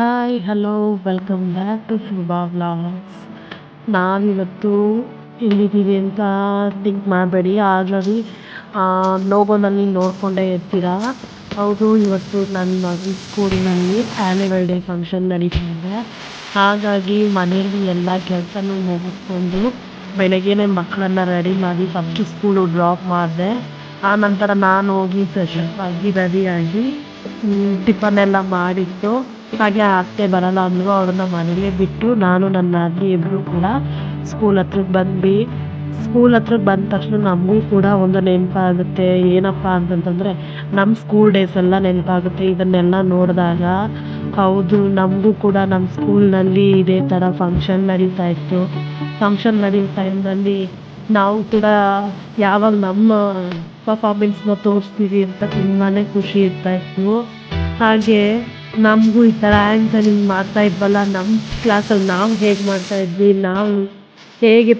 Hi hello welcome back to Shubha vlogs. ನಾವಿವತ್ತು ಎಲ್ಲಿದ್ದೀವಿ ಅಂತ ಥಿಂಕ್ ಮಾಡಬೇಡಿ, ಆಲ್ರೆಡಿ ಲೋಗೋನಲ್ಲಿ ನೋಡ್ಕೊಂಡೇ ಇರ್ತೀರಾ. ಹೌದು, ಇವತ್ತು ನನ್ನ ಮಗನ ಸ್ಕೂಲಿನಲ್ಲಿ ಆ್ಯನ್ಯುವಲ್ ಡೇ ಫಂಕ್ಷನ್ ನಡೀತಾ ಇದೆ. ಹಾಗಾಗಿ ಮನೆಯಲ್ಲಿ ಎಲ್ಲ ಕೆಲಸನೂ ಮುಗಿಸ್ಕೊಂಡು ಬೆಳಗ್ಗೆನೇ ಮಕ್ಕಳನ್ನ ರೆಡಿ ಮಾಡಿ ಫಸ್ಟು ಸ್ಕೂಲು ಡ್ರಾಪ್ ಮಾಡಿದೆ. ಆನಂತರ ನಾನು ಹೋಗಿ ಫ್ರೆಶಪ್ ಆಗಿ ರೆಡಿಯಾಗಿ ಟಿಫನ್ ಎಲ್ಲ ಮಾಡಿಟ್ಟು, ಹಾಗೆ ಅತ್ತೆ ಬರಲ್ಲ ಅಂದರು, ಅವ್ರನ್ನ ಮನೇಲೇ ಬಿಟ್ಟು ನಾನು ನನ್ನ ಅಜ್ಜಿ ಇಬ್ಬರು ಕೂಡ ಸ್ಕೂಲ್ ಹತ್ರಕ್ಕೆ ಬಂದ್ವಿ. ಸ್ಕೂಲ್ ಹತ್ರಕ್ಕೆ ಬಂದ ತಕ್ಷಣ ನಮಗೂ ಕೂಡ ಒಂದು ನೆನಪಾಗುತ್ತೆ. ಏನಪ್ಪ ಅಂತಂತಂದರೆ ನಮ್ಮ ಸ್ಕೂಲ್ ಡೇಸ್ ಎಲ್ಲ ನೆನಪಾಗುತ್ತೆ ಇದನ್ನೆಲ್ಲ ನೋಡಿದಾಗ. ಹೌದು, ನಮಗೂ ಕೂಡ ನಮ್ಮ ಸ್ಕೂಲ್ನಲ್ಲಿ ಇದೇ ಥರ ಫಂಕ್ಷನ್ ನಡೀತಾ ಇತ್ತು. ಫಂಕ್ಷನ್ ನಡೆಯೋ ಟೈಮ್ನಲ್ಲಿ ನಾವು ಕೂಡ ಯಾವಾಗ ನಮ್ಮ ಪರ್ಫಾರ್ಮೆನ್ಸ್ನ ತೋರಿಸ್ತೀವಿ ಅಂತ ತುಂಬಾ ಖುಷಿ ಇರ್ತಾಯಿತ್ತು. ಹಾಗೆ ನಮಗೂ ಈ ಥರ ಆ್ಯಂಕರಿಂಗ್ ಮಾಡ್ತಾ ಇದ್ವಲ್ಲ, ನಮ್ಮ ಕ್ಲಾಸಲ್ಲಿ ನಾವು ಹೇಗೆ ಮಾಡ್ತಾಯಿದ್ವಿ, ನಾವು ಹೇಗೆ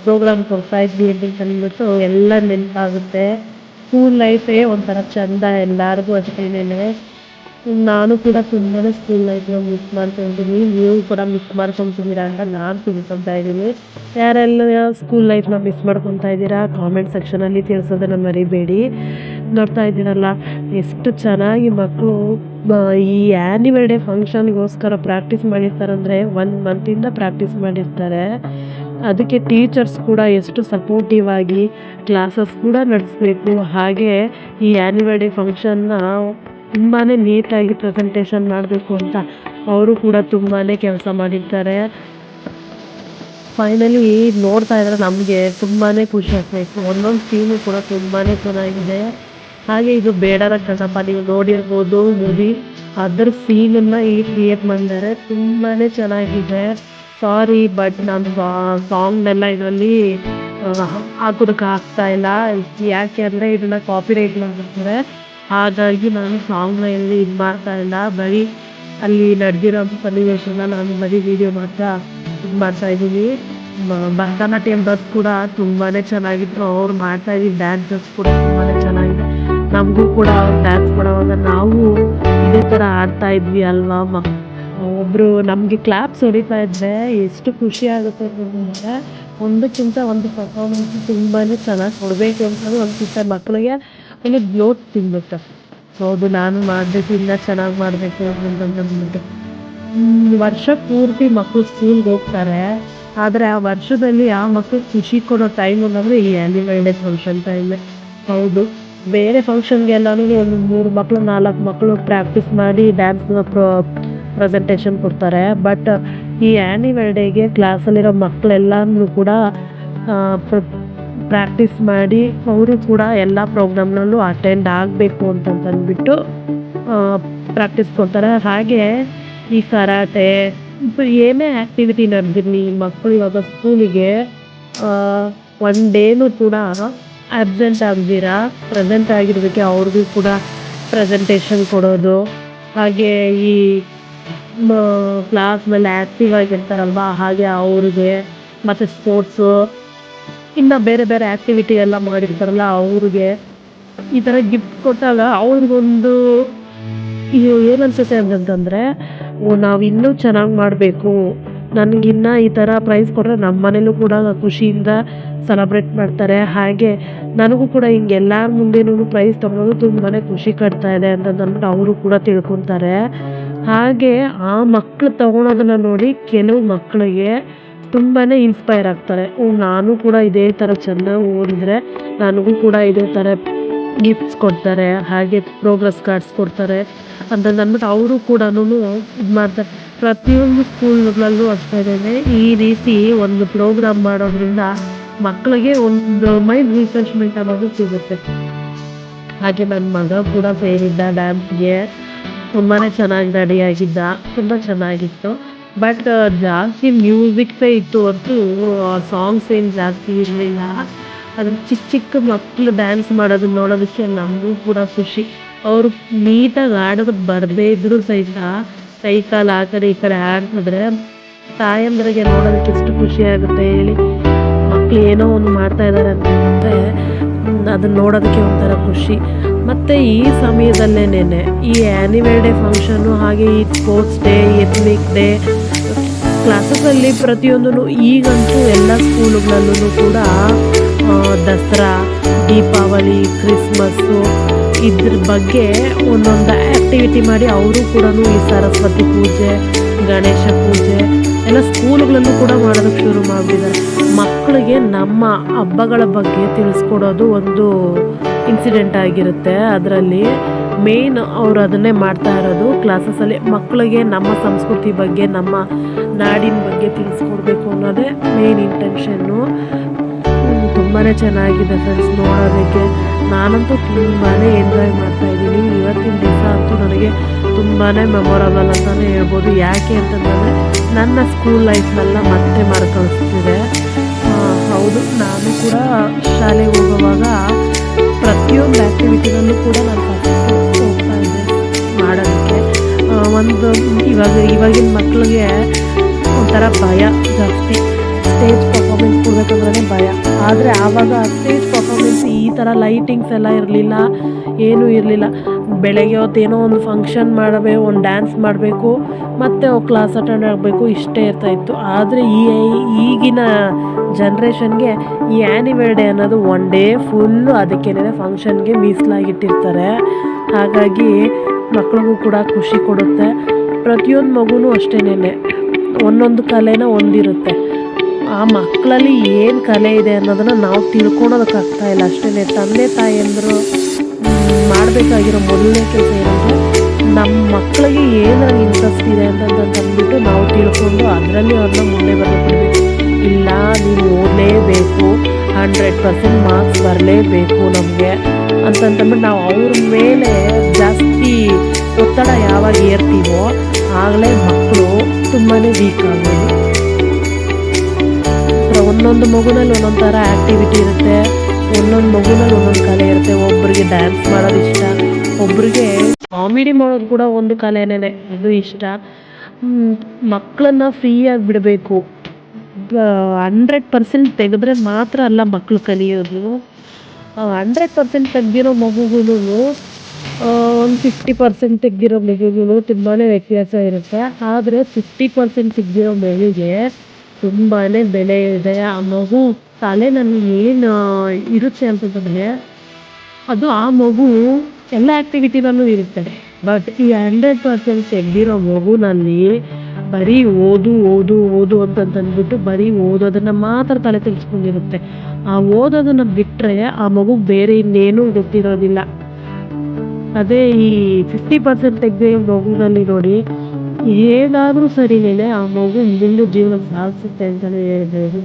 ಪ್ರೋಗ್ರಾಮ್ ಕೊಡ್ತಾಯಿದ್ವಿ ಅಂತಂದ್ಬಿಟ್ಟು ಎಲ್ಲ ನೆನಪಾಗುತ್ತೆ. ಸ್ಕೂಲ್ ಲೈಫೇ ಒಂಥರ ಚೆಂದ, ಎಲ್ಲರಿಗೂ ಅಷ್ಟೇನೆ. ನಾನು ಕೂಡ ತುಂಬಾ ಸ್ಕೂಲ್ ಲೈಫ್ನ ಮಿಸ್ ಮಾಡ್ಕೊತೀನಿ. ನೀವು ಕೂಡ ಮಿಸ್ ಮಾಡ್ಕೊತಿದ್ದೀರಾ ಅಂತ ನಾನು ತಿಳ್ಕೊತಾ ಇದ್ದೀನಿ. ಯಾರೆಲ್ಲ ಸ್ಕೂಲ್ ಲೈಫ್ನ ಮಿಸ್ ಮಾಡ್ಕೊತಾ ಇದ್ದೀರಾ ಕಾಮೆಂಟ್ ಸೆಕ್ಷನಲ್ಲಿ ತಿಳಿಸೋದನ್ನು ಮರಿಬೇಡಿ. ನೋಡ್ತಾ ಇದ್ದೀರಲ್ಲ ಎಷ್ಟು ಚೆನ್ನಾಗಿ ಮಕ್ಕಳು ಈ ಆ್ಯನ್ಯುವಲ್ ಡೇ ಫಂಕ್ಷನ್ಗೋಸ್ಕರ ಪ್ರಾಕ್ಟೀಸ್ ಮಾಡಿರ್ತಾರಂದರೆ 1 ಮಂತಿಂದ ಪ್ರಾಕ್ಟೀಸ್ ಮಾಡಿರ್ತಾರೆ. ಅದಕ್ಕೆ ಟೀಚರ್ಸ್ ಕೂಡ ಎಷ್ಟು ಸಪೋರ್ಟಿವ್ ಆಗಿ ಕ್ಲಾಸಸ್ ಕೂಡ ನಡೆಸಬೇಕು. ಹಾಗೆ ಈ ಆ್ಯನ್ಯುವಲ್ ಡೇ ಫಂಕ್ಷನ್ನ ತುಂಬಾ ನೀಟಾಗಿ ಪ್ರೆಸೆಂಟೇಷನ್ ಮಾಡಬೇಕು ಅಂತ ಅವರು ಕೂಡ ತುಂಬಾ ಕೆಲಸ ಮಾಡಿರ್ತಾರೆ. ಫೈನಲಿ ನೋಡ್ತಾ ಇದ್ರೆ ನಮಗೆ ತುಂಬಾ ಖುಷಿ ಆಗ್ತಾಯಿತ್ತು. ಒಂದೊಂದು ಸೀನು ಕೂಡ ತುಂಬಾ ಚೆನ್ನಾಗಿದೆ. ಹಾಗೆ ಇದು ಬೇಡರ ಕಣ್ಣಪ್ಪ, ನೀವು ನೋಡಿರ್ಬೋದು ಮೂವಿ, ಅದರ ಸೀನನ್ನು ಕ್ರಿಯೇಟ್ ಮಾಡಿದ್ದಾರೆ. ತುಂಬಾ ಚೆನ್ನಾಗಿದೆ. ಸಾರಿ, ಬಟ್ ನಾನು ಸಾಂಗ್ನೆಲ್ಲ ಇದರಲ್ಲಿ ಹಾಕೋದಕ್ಕೆ ಆಗ್ತಾಯಿಲ್ಲ. ಯಾಕೆ ಅಂದರೆ ಇದನ್ನು ಕಾಪಿರೈಟ್ ಮಾಡಿರ್ತಾರೆ. ಹಾಗಾಗಿ ನಾನು ಸಾಂಗ್ನ ಎಲ್ಲಿ ಇದು ಮಾಡ್ತಾಯಿಲ್ಲ. ಬರೀ ಅಲ್ಲಿ ನಡೆದಿರೋ ಸನ್ನಿವೇಶನ ನಾನು ಬರೀ ವಿಡಿಯೋ ಮಾತ್ರ ಇದು ಮಾಡ್ತಾಯಿದ್ದೀನಿ. ಭರತನಾಟ್ಯಮ್ದವ್ರು ಕೂಡ ತುಂಬಾ ಚೆನ್ನಾಗಿತ್ತು. ಅವ್ರು ಮಾಡ್ತಾಯಿದ್ದ ಡ್ಯಾನ್ಸಸ್ ಕೂಡ ತುಂಬಾ ಚೆನ್ನಾಗಿದೆ. ನಮಗೂ ಕೂಡ ಡ್ಯಾನ್ಸ್ ಮಾಡೋವಾಗ ನಾವು ಇದೇ ಥರ ಆಡ್ತಾಯಿದ್ವಿ ಅಲ್ವಾ. ಒಬ್ಬರು ನಮಗೆ ಕ್ಲಾಪ್ಸ್ ಹೊಡಿತಾ ಇದ್ದರೆ ಎಷ್ಟು ಖುಷಿ ಆಗುತ್ತೆ ಅಂತಂದರೆ, ಒಂದಕ್ಕಿಂತ ಒಂದು ಪರ್ಫಾರ್ಮೆನ್ಸ್ ತುಂಬಾ ಚೆನ್ನಾಗಿ ಕೊಡಬೇಕು ಅಂತಂದು ಅನಿಸುತ್ತೆ ಮಕ್ಕಳಿಗೆ. ಇನ್ನು ಗ್ಲೋತ್ ಸಿಗುತ್ತೆ. ಹೌದು, ನಾನು ಮಾಡಬೇಕು, ಇನ್ನೂ ಚೆನ್ನಾಗಿ ಮಾಡಬೇಕು ಅಂತಂದ್ಬಿಟ್ಟು. ವರ್ಷ ಪೂರ್ತಿ ಮಕ್ಕಳು ಸ್ಕೂಲ್ಗೆ ಹೋಗ್ತಾರೆ, ಆದರೆ ಆ ವರ್ಷದಲ್ಲಿ ಆ ಮಕ್ಕಳು ಖುಷಿ ಕೊಡೋ ಟೈಮ್ ಅನ್ನೋದು ಈ ಆ್ಯನ್ಯುವಲ್ ಡೇ ಫಂಕ್ಷನ್ ಟೈಮೇ. ಹೌದು, ಬೇರೆ ಫಂಕ್ಷನ್ಗೆಲ್ಲನೂ ಒಂದು 3 ಮಕ್ಕಳು 4 ಮಕ್ಕಳು ಪ್ರಾಕ್ಟೀಸ್ ಮಾಡಿ ಡ್ಯಾನ್ಸ್ನ ಪ್ರೆಸೆಂಟೇಷನ್ ಕೊಡ್ತಾರೆ. ಬಟ್ ಈ ಆ್ಯನ್ಯುವಲ್ ಡೇಗೆ ಕ್ಲಾಸಲ್ಲಿರೋ ಮಕ್ಕಳೆಲ್ಲನೂ ಕೂಡ ಪ್ರಾಕ್ಟೀಸ್ ಮಾಡಿ ಅವರು ಕೂಡ ಎಲ್ಲ ಪ್ರೋಗ್ರಾಮ್ನಲ್ಲೂ ಅಟೆಂಡ್ ಆಗಬೇಕು ಅಂತಂದ್ಬಿಟ್ಟು ಪ್ರಾಕ್ಟೀಸ್ ಕೊಡ್ತಾರೆ. ಹಾಗೆ ಈ ಕರಾಟೆ ಏನೇ ಆ್ಯಕ್ಟಿವಿಟಿ ನಡೆದಿರಲಿ, ಮಕ್ಕಳು ಇವಾಗ ಸ್ಕೂಲಿಗೆ 1 ಡೇನೂ ಕೂಡ ಅಬ್ಸೆಂಟ್ ಆಗ್ದಿರ ಪ್ರೆಸೆಂಟ್ ಆಗಿರೋದಕ್ಕೆ ಅವ್ರಿಗೂ ಕೂಡ ಪ್ರೆಸೆಂಟೇಷನ್ ಕೊಡೋದು. ಹಾಗೆ ಈ ಕ್ಲಾಸ್ನಲ್ಲಿ ಆ್ಯಕ್ಟಿವ್ ಆಗಿರ್ತಾರಲ್ವ, ಹಾಗೆ ಅವ್ರಿಗೆ ಮತ್ತು ಸ್ಪೋರ್ಟ್ಸು, ಇನ್ನು ಬೇರೆ ಬೇರೆ ಆ್ಯಕ್ಟಿವಿಟಿ ಎಲ್ಲ ಮಾಡಿರ್ತಾರಲ್ಲ ಅವ್ರಿಗೆ ಈ ಥರ ಗಿಫ್ಟ್ ಕೊಟ್ಟಾಗ ಅವ್ರಿಗೊಂದು ಇದು ಏನನ್ಸುತ್ತೆ ಅಂತಂತಂದರೆ, ನಾವು ಇನ್ನೂ ಚೆನ್ನಾಗಿ ಮಾಡಬೇಕು, ನನಗಿನ್ನ ಈ ಥರ ಪ್ರೈಸ್ ಕೊಟ್ಟರೆ ನಮ್ಮ ಮನೇಲೂ ಕೂಡ ಖುಷಿಯಿಂದ ಸೆಲೆಬ್ರೇಟ್ ಮಾಡ್ತಾರೆ. ಹಾಗೆ ನನಗೂ ಕೂಡ ಹಿಂಗೆ ಎಲ್ಲರ ಮುಂದೆನೂ ಪ್ರೈಸ್ ತೊಗೊಳೋದು ತುಂಬಾ ಖುಷಿ ಕೊಡ್ತಾ ಇದೆ ಅಂತಂದ್ಬಿಟ್ಟು ಅವರು ಕೂಡ ತಿಳ್ಕೊತಾರೆ. ಹಾಗೆ ಆ ಮಕ್ಕಳು ತೊಗೊಳೋದನ್ನು ನೋಡಿ ಕೆಲವು ಮಕ್ಕಳಿಗೆ ತುಂಬಾ ಇನ್ಸ್ಪೈರ್ ಆಗ್ತಾರೆ. ನಾನು ಕೂಡ ಇದೇ ಥರ ಚೆನ್ನಾಗಿ ಓದಿದ್ರೆ ನನಗೂ ಕೂಡ ಇದೇ ಥರ ಗಿಫ್ಟ್ಸ್ ಕೊಡ್ತಾರೆ, ಹಾಗೆ ಪ್ರೋಗ್ರೆಸ್ ಕಾರ್ಡ್ಸ್ ಕೊಡ್ತಾರೆ ಅಂತಂದ್ಬಿಟ್ಟು ಅವರು ಕೂಡ ಇದು ಮಾಡ್ತಾರೆ. ಪ್ರತಿಯೊಂದು ಸ್ಕೂಲ್ಗಳಲ್ಲೂ ಅಷ್ಟೇ ಈ ರೀತಿ ಒಂದು ಪ್ರೋಗ್ರಾಮ್ ಮಾಡೋದ್ರಿಂದ ಮಕ್ಕಳಿಗೆ ಒಂದು ಮೈಂಡ್ ರಿಫ್ರೆಶ್ಮೆಂಟ್ ಅನ್ನೋದು ಸಿಗುತ್ತೆ. ಹಾಗೆ ನನ್ನ ಮಗ ಕೂಡ ಸೇರಿದ್ದ ಡ್ಯಾನ್ಸ್ಗೆ, ತುಂಬಾ ಚೆನ್ನಾಗಿ ರೆಡಿಯಾಗಿದ್ದ, ತುಂಬ ಚೆನ್ನಾಗಿತ್ತು. ಬಟ್ ಜಾಸ್ತಿ ಮ್ಯೂಸಿಕ್ಸೇ ಇತ್ತು ಹೊರತು ಸಾಂಗ್ಸ್ ಏನು ಜಾಸ್ತಿ ಇರಲಿಲ್ಲ. ಅದು ಚಿಕ್ಕ ಚಿಕ್ಕ ಮಕ್ಕಳು ಡ್ಯಾನ್ಸ್ ಮಾಡೋದನ್ನ ನೋಡೋದಕ್ಕೆ ನಮಗೂ ಕೂಡ ಖುಷಿ. ಅವರು ನೀಟಾಗಿ ಆಡೋದಕ್ಕೆ ಬರದೇ ಇದ್ದರೂ ಸಹಿತ ಕೈ ಕಾಲು ಆ ಕಡೆ ಈ ಕಡೆ ಆಡಿಸಿದ್ರೆ ತಾಯಂದ್ರಿಗೆ ನೋಡೋದಕ್ಕೆ ಎಷ್ಟು ಖುಷಿ ಆಗುತ್ತೆ ಹೇಳಿ. ಮಕ್ಕಳು ಏನೋ ಒಂದು ಮಾಡ್ತಾ ಇದ್ದಾರೆ ಅಂತಂದರೆ ಅದನ್ನ ನೋಡೋದಕ್ಕೆ ಒಂಥರ ಖುಷಿ. ಮತ್ತು ಈ ಸಮಯದಲ್ಲೇನೆ ಈ ಆ್ಯನಿವಲ್ ಡೇ ಫಂಕ್ಷನ್ನು, ಹಾಗೆ ಈ ಸ್ಪೋರ್ಟ್ಸ್ ಡೇ, ಎಥ್ನಿಕ್ ಡೇ ಕ್ಲಾಸಸಲ್ಲಿ ಪ್ರತಿಯೊಂದೂ ಈಗಂತೂ ಎಲ್ಲ ಸ್ಕೂಲುಗಳಲ್ಲೂ ಕೂಡ ದಸರಾ, ದೀಪಾವಳಿ, ಕ್ರಿಸ್ಮಸ್ಸು ಇದ್ರ ಬಗ್ಗೆ ಒಂದೊಂದು ಆ್ಯಕ್ಟಿವಿಟಿ ಮಾಡಿ ಅವರು ಕೂಡ ಈ ಸರಸ್ವತಿ ಪೂಜೆ, ಗಣೇಶ ಪೂಜೆ ಎಲ್ಲ ಸ್ಕೂಲುಗಳಲ್ಲೂ ಕೂಡ ಮಾಡೋದಕ್ಕೆ ಶುರು ಮಾಡಿಬಿಟ್ಟಿದ್ದಾರೆ. ಮಕ್ಕಳಿಗೆ ನಮ್ಮ ಹಬ್ಬಗಳ ಬಗ್ಗೆ ತಿಳಿಸ್ಕೊಡೋದು ಒಂದು ಇನ್ಸಿಡೆಂಟ್ ಆಗಿರುತ್ತೆ. ಅದರಲ್ಲಿ ಮೇನ್ ಅವರು ಅದನ್ನೇ ಮಾಡ್ತಾ ಇರೋದು ಕ್ಲಾಸಸಲ್ಲಿ. ಮಕ್ಕಳಿಗೆ ನಮ್ಮ ಸಂಸ್ಕೃತಿ ಬಗ್ಗೆ, ನಮ್ಮ ನಾಡಿನ ಬಗ್ಗೆ ತಿಳಿಸ್ಕೊಡ್ಬೇಕು ಅನ್ನೋದೇ ಮೇನ್ ಇಂಟೆನ್ಷನ್ನು. ತುಂಬಾ ಚೆನ್ನಾಗಿದೆ ಫ್ರೆಂಡ್ಸ್ ನೋಡೋದಕ್ಕೆ. ನಾನಂತೂ ತುಂಬಾ ಎಂಜಾಯ್ ಮಾಡ್ತಾಯಿದ್ದೀನಿ. ಇವತ್ತಿನ ದಿವಸ ಅಂತೂ ನನಗೆ ತುಂಬಾ ಮೆಮೊರಬಲ್ ಅಂತಲೇ ಹೇಳ್ಬೋದು. ಯಾಕೆ ಅಂತಂದರೆ ನನ್ನ ಸ್ಕೂಲ್ ಲೈಫ್ನೆಲ್ಲ ಮತ್ತೆ ಮರುಕಳಿಸ್ತಿದೆ. ಹೌದು, ನಾನು ಕೂಡ ಶಾಲೆಗೆ ಹೋಗುವಾಗ ಪ್ರತಿಯೊಂದು ಆ್ಯಕ್ಟಿವಿಟಿನಲ್ಲೂ ಕೂಡ ನಾನು ಹೋಗ್ತಾ ಇದ್ದೆ ಮಾಡೋದಕ್ಕೆ. ಒಂದು ಇವಾಗಿನ ಮಕ್ಕಳಿಗೆ ಒಂಥರ ಭಯ ಜಾಸ್ತಿ. ಸ್ಟೇಜ್ ಪರ್ಫಾರ್ಮೆನ್ಸ್ ಕೊಡಬೇಕಂದ್ರೆ ಭಯ. ಆದರೆ ಆವಾಗ ಸ್ಟೇಜ್ ಪರ್ಫಾರ್ಮೆನ್ಸ್ ಈ ಥರ ಲೈಟಿಂಗ್ಸ್ ಎಲ್ಲ ಇರಲಿಲ್ಲ, ಏನೂ ಇರಲಿಲ್ಲ. ಬೆಳಗ್ಗೆ ಹೊತ್ತೇನೋ ಒಂದು ಫಂಕ್ಷನ್ ಮಾಡಬೇಕು, ಒಂದು ಡ್ಯಾನ್ಸ್ ಮಾಡಬೇಕು, ಮತ್ತು ಕ್ಲಾಸ್ ಅಟೆಂಡ್ ಆಗಬೇಕು, ಇಷ್ಟೇ ಇರ್ತಾಯಿತ್ತು. ಆದರೆ ಈಗಿನ ಜನ್ರೇಷನ್ಗೆ ಈ ಆ್ಯನಿವಲ್ ಡೇ ಅನ್ನೋದು ಒನ್ ಡೇ ಫುಲ್ಲು ಅದಕ್ಕೇನೆ ಫಂಕ್ಷನ್ಗೆ ಮೀಸಲಾಗಿಟ್ಟಿರ್ತಾರೆ. ಹಾಗಾಗಿ ಮಕ್ಳಿಗೂ ಕೂಡ ಖುಷಿ ಕೊಡುತ್ತೆ. ಪ್ರತಿಯೊಂದು ಮಗುನೂ ಅಷ್ಟೇನೆ ಒಂದೊಂದು ಕಲೆನ ಹೊಂದಿರುತ್ತೆ. ಆ ಮಕ್ಕಳಲ್ಲಿ ಏನು ಕಲೆ ಇದೆ ಅನ್ನೋದನ್ನು ನಾವು ತಿಳ್ಕೊಳೋದಕ್ಕಾಗ್ತಾಯಿಲ್ಲ ಅಷ್ಟೇ. ತಂದೆ ತಾಯಿಯಂದರು ಮಾಡಬೇಕಾಗಿರೋ ಮೊದಲನೇ ಕೆಲಸ ಏನಂದರೆ ನಮ್ಮ ಮಕ್ಕಳಿಗೆ ಏನರಲ್ಲಿ ಇಂಟ್ರೆಸ್ಟ್ ಇದೆ ಅಂತಂದ್ಬಿಟ್ಟು ನಾವು ತಿಳ್ಕೊಂಡು ಅದರಲ್ಲಿ ಅವ್ರನ್ನ ಮುಂದೆ ಬರಬೇಕು. ಇಲ್ಲ, ನೀವು ಓದಲೇಬೇಕು, 100% ಮಾರ್ಕ್ಸ್ ಬರಲೇಬೇಕು ನಮಗೆ ಅಂತಂದ್ಬಿಟ್ಟು ನಾವು ಅವ್ರ ಮೇಲೆ ಜಾಸ್ತಿ ಒತ್ತಡ ಯಾವಾಗ ಏರ್ತೀವೋ ಆಗಲೇ ಮಕ್ಕಳು ತುಂಬಾ ವೀಕ್ ಆಗೋದು. ಒಂದೊಂದು ಮಗುನಲ್ಲಿ ಒಂದೊಂದು ಥರ ಆ್ಯಕ್ಟಿವಿಟಿ ಇರುತ್ತೆ, ಒಂದೊಂದು ಮಗುನಲ್ಲಿ ಒಂದೊಂದು ಕಲೆ ಇರುತ್ತೆ. ಒಬ್ಬರಿಗೆ ಡ್ಯಾನ್ಸ್ ಮಾಡೋದು ಇಷ್ಟ, ಒಬ್ಬರಿಗೆ ಕಾಮಿಡಿ ಮಾಡೋದು ಕೂಡ ಒಂದು ಕಲೆನೇ, ಅದು ಇಷ್ಟ. ಮಕ್ಕಳನ್ನ ಫ್ರೀಯಾಗಿ ಬಿಡಬೇಕು. 100% ತೆಗೆದ್ರೆ ಮಾತ್ರ ಅಲ್ಲ ಮಕ್ಕಳು ಕಲಿಯೋದು. 100% ತೆಗ್ದಿರೋ ಮಗುಗೂ ಒಂದು 50% ತೆಗ್ದಿರೋ ಮಗುಗೂ ತುಂಬಾ ವ್ಯತ್ಯಾಸ ಇರುತ್ತೆ. ಆದರೆ 50% ತೆಗ್ದಿರೋ ಮಗುಗೆ ತುಂಬಾ ಬೆಲೆ ಇದೆ. ಆ ಮಗು ತಲೆನಲ್ಲಿ ಏನು ಇರುತ್ತೆ ಅಂತಂದರೆ ಅದು ಆ ಮಗು ಎಲ್ಲ ಆ್ಯಕ್ಟಿವಿಟಿನಲ್ಲೂ ಇರುತ್ತೆ. ಬಟ್ ಈ 100% ತೆಗ್ದಿರೋ ಮಗುನಲ್ಲಿ ಬರೀ ಓದು ಓದು ಓದು ಅಂತಂದ್ಬಿಟ್ಟು ಬರೀ ಓದೋದನ್ನು ಮಾತ್ರ ತಲೆ ತೆಗೆಸ್ಕೊಂಡಿರುತ್ತೆ. ಆ ಓದೋದನ್ನು ಬಿಟ್ಟರೆ ಆ ಮಗು ಬೇರೆ ಇನ್ನೇನೂ ಗೊತ್ತಿರೋದಿಲ್ಲ. ಅದೇ ಈ 50% ತೆಗ್ದಿರೋ ಮಗುನಲ್ಲಿ ನೋಡಿ, ಹೇಗಾದರೂ ಸರಿನೇ ಆ ಮಗು ಮುಂದೆ ಜೀವನ ಸಾಗಿಸುತ್ತೆ ಅಂತಲೇ ಹೇಳ್ಬೋದು.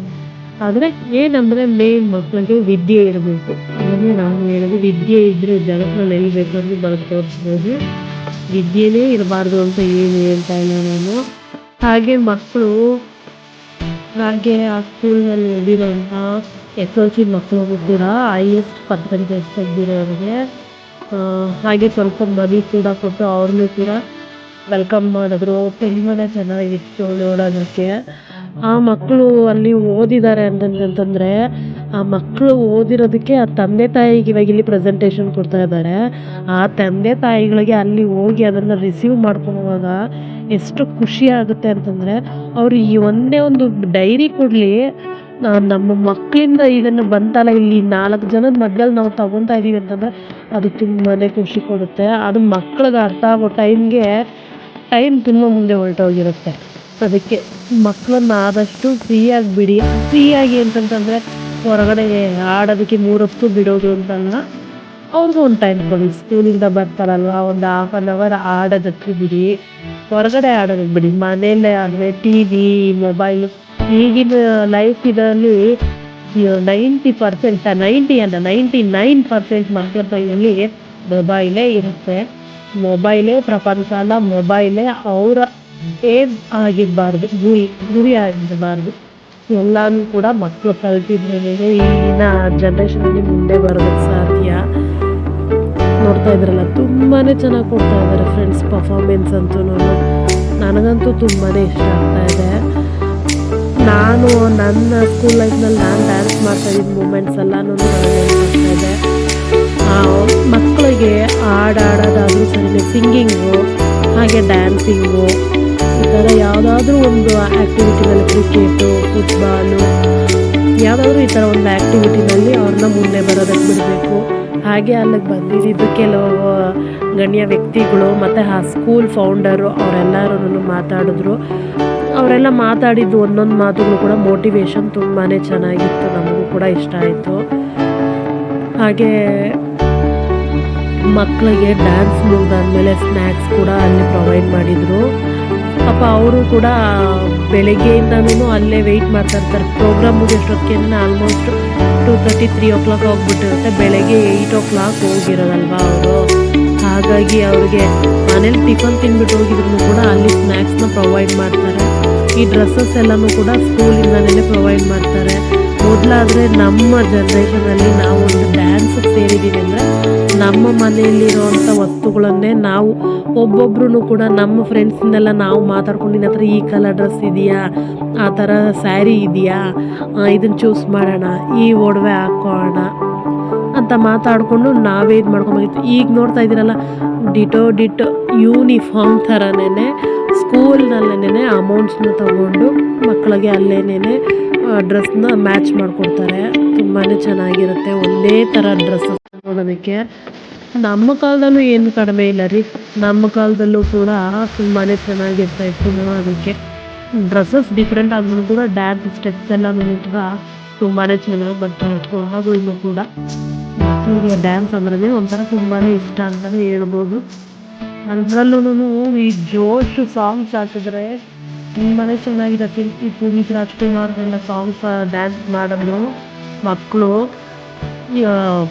ಆದರೆ ಏನಂದರೆ ಮೇನ್ ಮಕ್ಕಳಿಗೆ ವಿದ್ಯೆ ಇರಬೇಕು. ಅದನ್ನೇ ನಾವು ಹೇಳೋದು, ವಿದ್ಯೆ ಇದ್ದರೆ ಜಗತ್ತಿನಲ್ಲಿ ಎಲ್ಲಿ ಬೇಕಾದ್ರೂ ಬರೆದು ತೋರಿಸ್ಬೋದು. ವಿದ್ಯೆನೇ ಇರಬಾರ್ದು ಅಂತ ಏನು ಹೇಳ್ತಾ ಇಲ್ಲ ನಾನು. ಹಾಗೆ ಮಕ್ಕಳು, ಹಾಗೆ ಆ ಸ್ಕೂಲ್ನಲ್ಲಿ ಓದಿರೋಂಥ SLC ಮಕ್ಕಳಿಗೂ ಕೂಡ ಹೈಯೆಸ್ಟ್ ಪರ್ಸೆಂಟೇಜ್ ತೆಗೆದಿರೋರಿಗೆ ಹಾಗೆ ಸ್ವಲ್ಪ ಮರಿ ಕೂಡ ಕೊಟ್ಟು ಅವ್ರನ್ನೂ ಕೂಡ ವೆಲ್ಕಮ್ ಮಾಡಿದ್ರು. ತುಂಬಾ ಚೆನ್ನಾಗಿತ್ತು ನೋಡೋದಕ್ಕೆ. ಆ ಮಕ್ಕಳು ಅಲ್ಲಿ ಓದಿದ್ದಾರೆ ಅಂತಂದರೆ ಆ ಮಕ್ಕಳು ಓದಿರೋದಕ್ಕೆ ಆ ತಂದೆ ತಾಯಿಗೆ ಇವಾಗ ಇಲ್ಲಿ ಪ್ರೆಸೆಂಟೇಷನ್ ಕೊಡ್ತಾ ಇದ್ದಾರೆ. ಆ ತಂದೆ ತಾಯಿಗಳಿಗೆ ಅಲ್ಲಿ ಹೋಗಿ ಅದನ್ನು ರಿಸೀವ್ ಮಾಡ್ಕೊಳ್ಳುವಾಗ ಎಷ್ಟು ಖುಷಿ ಆಗುತ್ತೆ ಅಂತಂದರೆ, ಅವರು ಈ ಒಂದೇ ಒಂದು ಡೈರಿ ಕೊಡಲಿ, ನಮ್ಮ ಮಕ್ಕಳಿಂದ ಇದನ್ನು ಬಂತಲ್ಲ ಇಲ್ಲಿ 4 ಜನದ ಮಧ್ಯದಲ್ಲಿ ನಾವು ತಗೊತಾ ಇದ್ದೀವಿ ಅಂತಂದರೆ ಅದು ತುಂಬಾ ಖುಷಿ ಕೊಡುತ್ತೆ. ಅದು ಮಕ್ಳಿಗೆ ಅರ್ಥ ಆಗೋ ಟೈಮ್ ತುಂಬ ಮುಂದೆ ಹೊರಟೋಗಿರುತ್ತೆ. ಅದಕ್ಕೆ ಮಕ್ಕಳನ್ನ ಆದಷ್ಟು ಫ್ರೀಯಾಗಿ ಬಿಡಿ. ಫ್ರೀಯಾಗಿ ಅಂತಂತಂದರೆ ಹೊರಗಡೆ ಆಡೋದಕ್ಕೆ 3 ಹೊತ್ತು ಬಿಡೋದು ಅಂತಲ್ಲ, ಅವ್ರಿಗೂ ಒಂದು ಟೈಮ್ ಕೊಡಿ. ಸ್ಕೂಲಿಂದ ಬರ್ತಾರಲ್ವ, ಒಂದು 1/2 hour ಆಡೋದಕ್ಕೆ ಬಿಡಿ, ಹೊರಗಡೆ ಆಡೋದಕ್ಕೆ ಬಿಡಿ. ಮನೆಯಲ್ಲೇ ಆದರೆ TV, ಮೊಬೈಲು, ಈಗಿನ ಲೈಫ್ ಇದರಲ್ಲಿ 90% 90 ಅಲ್ಲ 99% ಮಕ್ಕಳ ಕೈಯಲ್ಲಿ ಮೊಬೈಲೇ ಇರುತ್ತೆ. ಮೊಬೈಲೇ ಪ್ರಪಂಚ ಅಲ್ಲ, ಮೊಬೈಲೇ ಅವರ ಏಮ್ ಆಗಿರಬಾರ್ದು, ಗುರಿ ಆಗಿರಬಾರ್ದು. ಎಲ್ಲನೂ ಕೂಡ ಮಕ್ಕಳು ಕಲ್ತಿದ್ರೇನೆ ಈಗಿನ ಜನ್ರೇಷನಲ್ಲಿ ಮುಂದೆ ಬರೋದಕ್ಕೆ ಸಾಧ್ಯ. ನೋಡ್ತಾ ಇದ್ರಲ್ಲ, ತುಂಬಾ ಚೆನ್ನಾಗಿ ಕೊಡ್ತಾ ಇದ್ದಾರೆ ಫ್ರೆಂಡ್ಸ್ ಪರ್ಫಾರ್ಮೆನ್ಸ್ ಅಂತೂ. ನನಗಂತೂ ತುಂಬಾ ಇಷ್ಟ ಆಗ್ತಾ ಇದೆ. ನಾನು ನನ್ನ ಸ್ಕೂಲ್ ಲೈಫ್ನಲ್ಲಿ ನಾನು ಡ್ಯಾನ್ಸ್ ಮಾಡ್ತಾಯಿದ್ದ ಮೂಮೆಂಟ್ಸ್ ಎಲ್ಲನೂ ನನಗೆ ನೆನಪಾಗ್ತಾ ಇದೆ. ಮಕ್ಕಳಿಗೆ ಹಾಡಾಡೋದಾದರೂ ಸರಿಯೇ, ಸಿಂಗಿಂಗು, ಹಾಗೆ ಡ್ಯಾನ್ಸಿಂಗು, ಈ ಥರ ಯಾವುದಾದ್ರೂ ಒಂದು ಆ್ಯಕ್ಟಿವಿಟಿನಲ್ಲಿ, ಕ್ರಿಕೆಟು, ಫುಟ್ಬಾಲು, ಯಾವುದಾದ್ರೂ ಈ ಥರ ಒಂದು ಆ್ಯಕ್ಟಿವಿಟಿನಲ್ಲಿ ಅವ್ರನ್ನ ಮುಂದೆ ಬರೋದಕ್ಕೆ ಬಿಡಬೇಕು. ಹಾಗೆ ಅಲ್ಲಿಗೆ ಬಂದಿದ್ದು ಕೆಲವು ಗಣ್ಯ ವ್ಯಕ್ತಿಗಳು ಮತ್ತು ಆ ಸ್ಕೂಲ್ ಫೌಂಡರು ಅವರೆಲ್ಲರೂ ಮಾತಾಡಿದ್ರು. ಅವರೆಲ್ಲ ಮಾತಾಡಿದ್ದು ಒಂದೊಂದು ಮಾತುಗಳು ಕೂಡ ಮೋಟಿವೇಶನ್ ತುಂಬಾ ಚೆನ್ನಾಗಿತ್ತು, ನಮಗೂ ಕೂಡ ಇಷ್ಟ ಆಯಿತು. ಹಾಗೆ ಮಕ್ಕಳಿಗೆ ಡ್ಯಾನ್ಸ್ ಮುಗಿದಾದ್ಮೇಲೆ ಸ್ನ್ಯಾಕ್ಸ್ ಕೂಡ ಅಲ್ಲಿ ಪ್ರೊವೈಡ್ ಮಾಡಿದರು. ಪಾಪ ಅವರು ಕೂಡ ಬೆಳಗ್ಗೆಯಿಂದನೂ ಅಲ್ಲೇ ವೆಯ್ಟ್ ಮಾಡ್ತಾ ಇರ್ತಾರೆ. ಪ್ರೋಗ್ರಾಮ್ ಮುಗಿಯೋಷ್ಟೊತ್ತಿಗೆ ಆಲ್ಮೋಸ್ಟ್ 2:30 3 o'clock ಹೋಗ್ಬಿಟ್ಟಿರುತ್ತೆ. ಬೆಳಗ್ಗೆ 8 o'clock ಹೋಗಿರೋದಲ್ವ ಅವರು. ಹಾಗಾಗಿ ಅವ್ರಿಗೆ ಮನೇಲಿ ಟಿಫನ್ ತಿಂದ್ಬಿಟ್ಟು ಹೋಗಿದ್ರು ಕೂಡ ಅಲ್ಲಿ ಸ್ನ್ಯಾಕ್ಸ್ನ ಪ್ರೊವೈಡ್ ಮಾಡ್ತಾರೆ. ಈ ಡ್ರೆಸ್ಸಸ್ ಎಲ್ಲನೂ ಕೂಡ ಸ್ಕೂಲಿಂದಲೇ ಪ್ರೊವೈಡ್ ಮಾಡ್ತಾರೆ. ಮೊದಲಾದರೆ ನಮ್ಮ ಜನ್ರೇಷನಲ್ಲಿ ನಾವು ಒಂದು ಡ್ಯಾನ್ಸಿಗೆ ಸೇರಿದ್ದೀವಿ ಅಂದರೆ ನಮ್ಮ ಮನೆಯಲ್ಲಿರೋವಂಥ ವಸ್ತುಗಳನ್ನೇ ನಾವು ಒಬ್ಬೊಬ್ರು ಕೂಡ ನಮ್ಮ ಫ್ರೆಂಡ್ಸ್ನೆಲ್ಲ ನಾವು ಮಾತಾಡ್ಕೊಂಡು ನಿನ್ನ ಹತ್ರ ಈ ಕಲರ್ ಡ್ರೆಸ್ ಇದೆಯಾ, ಆ ಥರ ಸ್ಯಾರಿ ಇದೆಯಾ, ಇದನ್ನು ಚೂಸ್ ಮಾಡೋಣ, ಈ ಒಡವೆ ಹಾಕೋಣ ಅಂತ ಮಾತಾಡಿಕೊಂಡು ನಾವೇ ಇದು ಮಾಡ್ಕೊಬೇಕಿತ್ತು. ಈಗ ನೋಡ್ತಾ ಇದ್ದೀರಲ್ಲ, ಡಿಟೋ ಯೂನಿಫಾರ್ಮ್ ಥರನೇ ಸ್ಕೂಲ್ನಲ್ಲೇ ಅಮೌಂಟ್ಸ್ನ ತಗೊಂಡು ಮಕ್ಕಳಿಗೆ ಅಲ್ಲೇನೇ ಡ್ರೆಸ್ನ ಮ್ಯಾಚ್ ಮಾಡಿಕೊಡ್ತಾರೆ. ತುಂಬಾ ಚೆನ್ನಾಗಿರುತ್ತೆ ಒಂದೇ ಥರ ಡ್ರೆಸ್ಸಸ್ ನೋಡೋದಕ್ಕೆ. ನಮ್ಮ ಕಾಲದಲ್ಲೂ ಏನು ಕಡಿಮೆ ಇಲ್ಲ ರೀ, ನಮ್ಮ ಕಾಲದಲ್ಲೂ ಕೂಡ ತುಂಬಾ ಚೆನ್ನಾಗಿರ್ತಾಯಿತ್ತು ನೋಡೋದಕ್ಕೆ. ಡ್ರೆಸ್ಸಸ್ ಡಿಫ್ರೆಂಟ್ ಆದ್ರೂ ಕೂಡ ಡ್ಯಾನ್ಸ್ ಸ್ಟೆಪ್ಸ್ ಎಲ್ಲನೂ ಕೂಡ ತುಂಬಾ ಚೆನ್ನಾಗಿ ಬರ್ತಾಯಿತ್ತು. ಹಾಗೂ ಇನ್ನೂ ಕೂಡ ಮಕ್ಕಳಿಗೆ ಡ್ಯಾನ್ಸ್ ಅಂದ್ರೆ ಒಂಥರ ತುಂಬಾ ಇಷ್ಟ ಅಂತಲೇ ಹೇಳ್ಬೋದು. ಅದರಲ್ಲೂ ಈ ಜೋಶ್ ಸಾಂಗ್ಸ್ ಹಾಕಿದ್ರೆ ತುಂಬಾ ಚೆನ್ನಾಗಿರುತ್ತೆ. ಈ ಪುನೀತ್ ರಾಜ್ಕುಮಾರ್ ಎಲ್ಲ ಸಾಂಗ್ಸ್ ಡ್ಯಾನ್ಸ್ ಮಾಡಿದ್ರು ಮಕ್ಕಳು,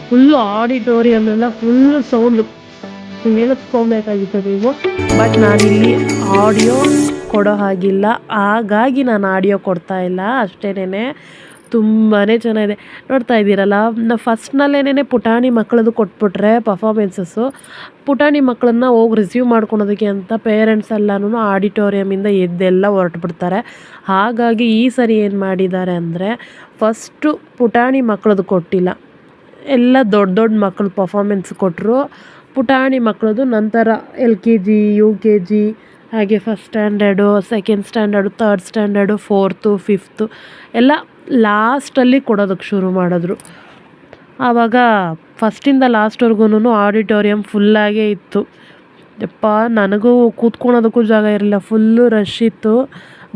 ಫುಲ್ಲು ಆಡಿಟೋರಿಯಮ್ ಎಲ್ಲ ಫುಲ್ಲು ಸೌಂಡು ಕೇಳಿಸ್ಕೊಬೇಕಾಗಿತ್ತು ನೀವು. ಬಟ್ ನಾನಿಲ್ಲಿ ಆಡಿಯೋ ಕೊಡೋ ಹಾಗಿಲ್ಲ, ಹಾಗಾಗಿ ನಾನು ಆಡಿಯೋ ಕೊಡ್ತಾ ಇಲ್ಲ ಅಷ್ಟೇನೆ. ತುಂಬಾ ಚೆನ್ನಾಗಿದೆ. ನೋಡ್ತಾ ಇದ್ದೀರಲ್ಲ, ಫಸ್ಟ್ನಲ್ಲೇನೆ ಪುಟಾಣಿ ಮಕ್ಕಳದು ಕೊಟ್ಬಿಟ್ರೆ ಪರ್ಫಾರ್ಮೆನ್ಸಸ್ಸು. ಪುಟಾಣಿ ಮಕ್ಕಳನ್ನ ಹೋಗಿ ರಿಸೀವ್ ಮಾಡ್ಕೊಳೋದಕ್ಕೆ ಅಂತ ಪೇರೆಂಟ್ಸ್ ಎಲ್ಲನೂ ಆಡಿಟೋರಿಯಮಿಂದ ಎದ್ದೆಲ್ಲ ಹೊರಟುಬಿಡ್ತಾರೆ. ಹಾಗಾಗಿ ಈ ಸರಿ ಏನು ಮಾಡಿದ್ದಾರೆ ಅಂದರೆ ಫಸ್ಟು ಪುಟಾಣಿ ಮಕ್ಕಳದು ಕೊಟ್ಟಿಲ್ಲ, ಎಲ್ಲ ದೊಡ್ಡ ದೊಡ್ಡ ಮಕ್ಕಳು ಪರ್ಫಾರ್ಮೆನ್ಸ್ ಕೊಟ್ಟರು. ಪುಟಾಣಿ ಮಕ್ಕಳದು ನಂತರ LKG UKG ಹಾಗೆ first standard, second standard, third standard, 4th 5th ಎಲ್ಲ ಲಾಸ್ಟಲ್ಲಿ ಕೊಡೋದಕ್ಕೆ ಶುರು ಮಾಡಿದ್ರು. ಆವಾಗ ಫಸ್ಟಿಂದ ಲಾಸ್ಟ್ವರೆಗೂ ಆಡಿಟೋರಿಯಮ್ ಫುಲ್ಲಾಗೇ ಇತ್ತು. ಯಪ್ಪ, ನನಗೂ ಕೂತ್ಕೊಳೋದಕ್ಕೂ ಜಾಗ ಇರಲಿಲ್ಲ, ಫುಲ್ಲು ರಶ್ ಇತ್ತು.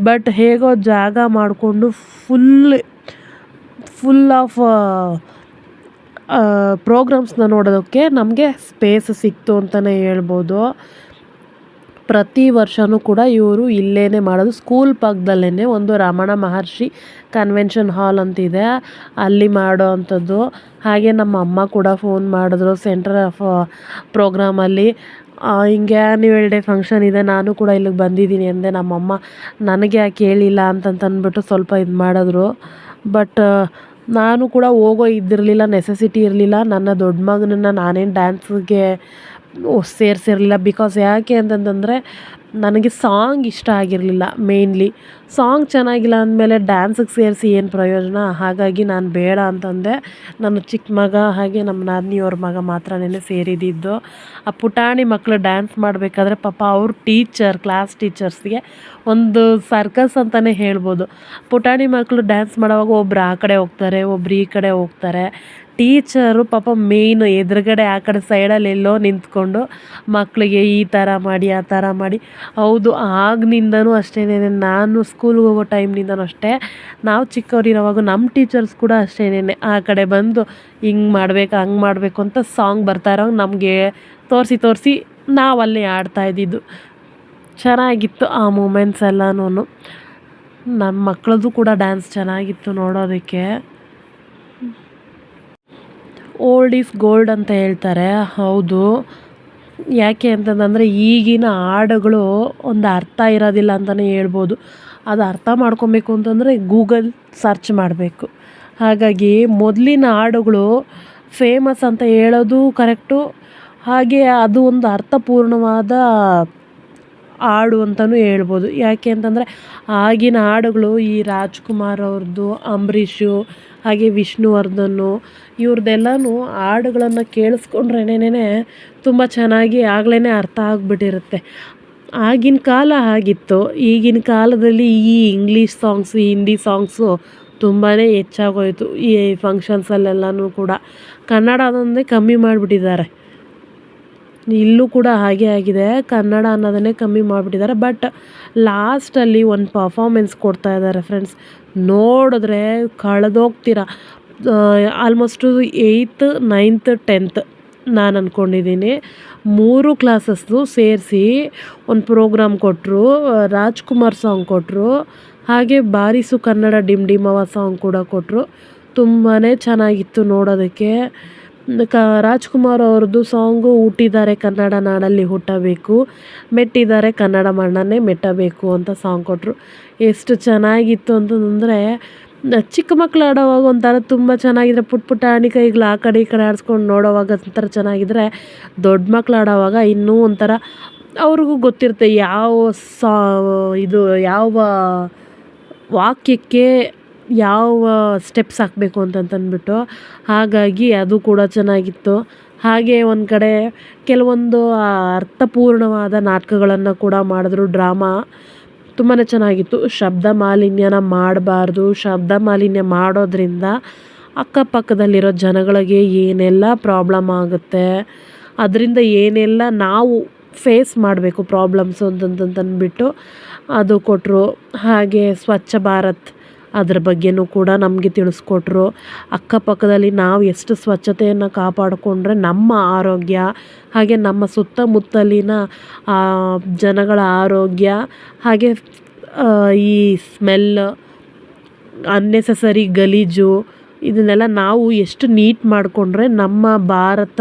ಬಟ್ ಹೇಗೋ ಜಾಗ ಮಾಡಿಕೊಂಡು ಫುಲ್ ಆಫ್ ಪ್ರೋಗ್ರಾಮ್ಸ್ನ ನೋಡೋದಕ್ಕೆ ನಮಗೆ ಸ್ಪೇಸ್ ಸಿಕ್ತು ಅಂತಲೇ ಹೇಳ್ಬೋದು. ಪ್ರತಿ ವರ್ಷವೂ ಕೂಡ ಇವರು ಇಲ್ಲೇ ಮಾಡೋದು. ಸ್ಕೂಲ್ ಪಕ್ಕದಲ್ಲೇ ಒಂದು ರಮಣ ಮಹರ್ಷಿ ಕನ್ವೆನ್ಷನ್ ಹಾಲ್ ಅಂತಿದೆ, ಅಲ್ಲಿ ಮಾಡೋ ಅಂಥದ್ದು. ಹಾಗೆ ನಮ್ಮ ಅಮ್ಮ ಕೂಡ ಫೋನ್ ಮಾಡಿದ್ರು ಸೆಂಟರ್ ಆಫ್ ಪ್ರೋಗ್ರಾಮಲ್ಲಿ, ಹಿಂಗೆ ಆ್ಯನ್ಯುವಲ್ ಡೇ ಫಂಕ್ಷನ್ ಇದೆ, ನಾನು ಕೂಡ ಇಲ್ಲಿಗೆ ಬಂದಿದ್ದೀನಿ ಅಂದೆ. ನಮ್ಮಮ್ಮ ನನಗೆ ಯಾಕೆ ಹೇಳಿಲ್ಲ ಅಂತಂತಂದ್ಬಿಟ್ಟು ಸ್ವಲ್ಪ ಇದು ಮಾಡಿದ್ರು. ಬಟ್ ನಾನು ಕೂಡ ಹೋಗೋ ಇದ್ದಿರಲಿಲ್ಲ, ನೆಸೆಸಿಟಿ ಇರಲಿಲ್ಲ. ನನ್ನ ದೊಡ್ಡ ಮಗನನ್ನು ನಾನೇನು ಡ್ಯಾನ್ಸ್ಗೆ ಸೇರಿಸಿರಲಿಲ್ಲ. ಬಿಕಾಸ್ ಯಾಕೆ ಅಂತಂತಂದರೆ ನನಗೆ ಸಾಂಗ್ ಇಷ್ಟ ಆಗಿರಲಿಲ್ಲ. ಮೇಯ್ನ್ಲಿ ಸಾಂಗ್ ಚೆನ್ನಾಗಿಲ್ಲ ಅಂದಮೇಲೆ ಡ್ಯಾನ್ಸಿಗೆ ಸೇರಿಸಿ ಏನು ಪ್ರಯೋಜನ. ಹಾಗಾಗಿ ನಾನು ಬೇಡ ಅಂತಂದೆ. ನನ್ನ ಚಿಕ್ಕ ಮಗ ಹಾಗೆ ನಮ್ಮ ನಾದಿನಿಯವ್ರ ಮಗ ಮಾತ್ರನೇ ಸೇರಿದ್ದು. ಆ ಪುಟಾಣಿ ಮಕ್ಕಳು ಡ್ಯಾನ್ಸ್ ಮಾಡಬೇಕಾದ್ರೆ ಪಾಪ ಅವ್ರ ಕ್ಲಾಸ್ ಟೀಚರ್ಸ್ಗೆ ಒಂದು ಸರ್ಕಸ್ ಅಂತಲೇ ಹೇಳ್ಬೋದು. ಪುಟಾಣಿ ಮಕ್ಕಳು ಡ್ಯಾನ್ಸ್ ಮಾಡೋವಾಗ ಒಬ್ರು ಆ ಕಡೆ ಹೋಗ್ತಾರೆ, ಒಬ್ರು ಈ ಕಡೆ ಹೋಗ್ತಾರೆ. ಟೀಚರು ಪಾಪ ಮೇಯ್ನು ಎದುರುಗಡೆ ಆ ಕಡೆ ಸೈಡಲ್ಲಿ ಎಲ್ಲೋ ನಿಂತ್ಕೊಂಡು ಮಕ್ಕಳಿಗೆ ಈ ಥರ ಮಾಡಿ ಆ ಥರ ಮಾಡಿ. ಹೌದು, ಆಗ್ನಿಂದನೂ ಅಷ್ಟೇನೆ, ನಾನು ಸ್ಕೂಲ್ಗೆ ಹೋಗೋ ಟೈಮ್ನಿಂದನೂ ಅಷ್ಟೇ, ನಾವು ಚಿಕ್ಕವರಿರೋವಾಗ ನಮ್ಮ ಟೀಚರ್ಸ್ ಕೂಡ ಅಷ್ಟೇನೆ ಆ ಕಡೆ ಬಂದು ಹಿಂಗೆ ಮಾಡಬೇಕು ಹಂಗೆ ಮಾಡಬೇಕು ಅಂತ ಸಾಂಗ್ ಬರ್ತಾ ಇರೋವಾಗ ನಮಗೆ ತೋರಿಸಿ ನಾವಲ್ಲಿ ಆಡ್ತಾ ಇದ್ದಿದ್ದು. ಚೆನ್ನಾಗಿತ್ತು ಆ ಮೂಮೆಂಟ್ಸ್ ಎಲ್ಲನೂ. ನಮ್ಮ ಮಕ್ಕಳದು ಕೂಡ ಡ್ಯಾನ್ಸ್ ಚೆನ್ನಾಗಿತ್ತು ನೋಡೋದಕ್ಕೆ. ಓಲ್ಡ್ ಈಸ್ ಗೋಲ್ಡ್ ಅಂತ ಹೇಳ್ತಾರೆ, ಹೌದು. ಯಾಕೆ ಅಂತಂದರೆ ಈಗಿನ ಹಾಡುಗಳು ಒಂದು ಅರ್ಥ ಇರೋದಿಲ್ಲ ಅಂತಲೇ ಹೇಳ್ಬೋದು. ಅದು ಅರ್ಥ ಮಾಡ್ಕೊಬೇಕು ಅಂತಂದರೆ ಗೂಗಲ್ ಸರ್ಚ್ ಮಾಡಬೇಕು. ಹಾಗಾಗಿ ಮೊದಲಿನ ಹಾಡುಗಳು ಫೇಮಸ್ ಅಂತ ಹೇಳೋದು ಕರೆಕ್ಟು. ಹಾಗೆ ಅದು ಒಂದು ಅರ್ಥಪೂರ್ಣವಾದ ಹಾಡು ಅಂತಲೂ ಹೇಳ್ಬೋದು. ಯಾಕೆ ಅಂತಂದರೆ ಆಗಿನ ಹಾಡುಗಳು ಈ ರಾಜ್‌ಕುಮಾರ್ ಅವ್ರದ್ದು, ಅಂಬರೀಷು, ಹಾಗೆ ವಿಷ್ಣುವರ್ಧನ್ ಇವ್ರದ್ದೆಲ್ಲನೂ ಹಾಡುಗಳನ್ನು ಕೇಳಿಸ್ಕೊಂಡ್ರೇನೇ ತುಂಬ ಚೆನ್ನಾಗಿ ಆಗಲೇ ಅರ್ಥ ಆಗಿಬಿಟ್ಟಿರುತ್ತೆ. ಆಗಿನ ಕಾಲ ಆಗಿತ್ತು. ಈಗಿನ ಕಾಲದಲ್ಲಿ ಈ ಇಂಗ್ಲೀಷ್ ಸಾಂಗ್ಸು, ಹಿಂದಿ ಸಾಂಗ್ಸು ತುಂಬಾ ಹೆಚ್ಚಾಗೋಯ್ತು. ಈ ಫಂಕ್ಷನ್ಸಲ್ಲೆಲ್ಲನೂ ಕೂಡ ಕನ್ನಡ ಅದೊಂದೇ ಕಮ್ಮಿ ಮಾಡಿಬಿಟ್ಟಿದ್ದಾರೆ. ಇಲ್ಲೂ ಕೂಡ ಹಾಗೆ ಆಗಿದೆ. ಕನ್ನಡ ಅನ್ನೋದನ್ನೇ ಕಮ್ಮಿ ಮಾಡಿಬಿಟ್ಟಿದ್ದಾರೆ. ಬಟ್ ಲಾಸ್ಟಲ್ಲಿ ಒಂದು ಪರ್ಫಾಮೆನ್ಸ್ ಕೊಡ್ತಾ ಇದ್ದಾರೆ ಫ್ರೆಂಡ್ಸ್, ನೋಡಿದ್ರೆ ಕಳೆದೋಗ್ತೀರ. ಆಲ್ಮೋಸ್ಟು 8th 9th 10th ನಾನು ಅಂದ್ಕೊಂಡಿದ್ದೀನಿ 3 ಕ್ಲಾಸಸ್ದು ಸೇರಿಸಿ ಒಂದು ಪ್ರೋಗ್ರಾಮ್ ಕೊಟ್ಟರು. ರಾಜ್‌ಕುಮಾರ್ ಸಾಂಗ್ ಕೊಟ್ಟರು, ಹಾಗೆ ಬಾರಿಸು ಕನ್ನಡ ಡಿಮ್ ಡಿಮವ ಸಾಂಗ್ ಕೂಡ ಕೊಟ್ಟರು. ತುಂಬಾ ಚೆನ್ನಾಗಿತ್ತು ನೋಡೋದಕ್ಕೆ. ರಾಜ್‌ಕುಮಾರ್ ಅವ್ರದ್ದು ಸಾಂಗು ಹುಟ್ಟಿದ್ದಾರೆ ಕನ್ನಡ ನಾಡಲ್ಲಿ ಹುಟ್ಟಬೇಕು, ಮೆಟ್ಟಿದ್ದಾರೆ ಕನ್ನಡ ಮಣ್ಣನ್ನೇ ಮೆಟ್ಟಬೇಕು ಅಂತ ಸಾಂಗ್ ಕೊಟ್ಟರು. ಎಷ್ಟು ಚೆನ್ನಾಗಿತ್ತು ಅಂತಂದರೆ ಚಿಕ್ಕ ಮಕ್ಳು ಆಡೋವಾಗ ಒಂಥರ ತುಂಬ ಚೆನ್ನಾಗಿದ್ರೆ, ಪುಟ್ಟ ಪುಟಾಣಿ ಕೈಗಳು ಆ ಕಡೆ ಈ ಕಡೆ ಆಡಿಸ್ಕೊಂಡು ನೋಡೋವಾಗ ಒಂಥರ ಚೆನ್ನಾಗಿದ್ರೆ, ದೊಡ್ಡ ಮಕ್ಳು ಆಡೋವಾಗ ಇನ್ನೂ ಒಂಥರ ಅವ್ರಿಗೂ ಗೊತ್ತಿರುತ್ತೆ ಯಾವ ಇದು ಯಾವ ವಾಕ್ಯಕ್ಕೆ ಯಾವ ಸ್ಟೆಪ್ಸ್ ಹಾಕಬೇಕು ಅಂತಂತಂದ್ಬಿಟ್ಟು. ಹಾಗಾಗಿ ಅದು ಕೂಡ ಚೆನ್ನಾಗಿತ್ತು. ಹಾಗೆ ಒಂದು ಕಡೆ ಕೆಲವೊಂದು ಅರ್ಥಪೂರ್ಣವಾದ ನಾಟಕಗಳನ್ನು ಕೂಡ ಮಾಡಿದ್ರು. ಡ್ರಾಮಾ ತುಂಬಾ ಚೆನ್ನಾಗಿತ್ತು. ಶಬ್ದ ಮಾಲಿನ್ಯನ ಮಾಡಬಾರ್ದು, ಶಬ್ದ ಮಾಲಿನ್ಯ ಮಾಡೋದ್ರಿಂದ ಅಕ್ಕಪಕ್ಕದಲ್ಲಿರೋ ಜನಗಳಿಗೆ ಏನೆಲ್ಲ ಪ್ರಾಬ್ಲಮ್ ಆಗುತ್ತೆ, ಅದರಿಂದ ಏನೆಲ್ಲ ನಾವು ಫೇಸ್ ಮಾಡಬೇಕು ಪ್ರಾಬ್ಲಮ್ಸು ಅಂತಂತಂದ್ಬಿಟ್ಟು ಅದು ಕೊಟ್ಟರು. ಹಾಗೆ ಸ್ವಚ್ಛ ಭಾರತ್ ಅದ್ರ ಬಗ್ಗೆನೂ ಕೂಡ ನಮಗೆ ತಿಳಿಸ್ಕೊಟ್ರು. ಅಕ್ಕಪಕ್ಕದಲ್ಲಿ ನಾವು ಎಷ್ಟು ಸ್ವಚ್ಛತೆಯನ್ನು ಕಾಪಾಡಿಕೊಂಡ್ರೆ ನಮ್ಮ ಆರೋಗ್ಯ, ಹಾಗೆ ನಮ್ಮ ಸುತ್ತಮುತ್ತಲಿನ ಜನಗಳ ಆರೋಗ್ಯ, ಹಾಗೆ ಈ ಸ್ಮೆಲ್, ಅನ್ನೆಸೆಸರಿ ಗಲೀಜು ಇದನ್ನೆಲ್ಲ ನಾವು ಎಷ್ಟು ನೀಟ್ ಮಾಡಿಕೊಂಡ್ರೆ ನಮ್ಮ ಭಾರತ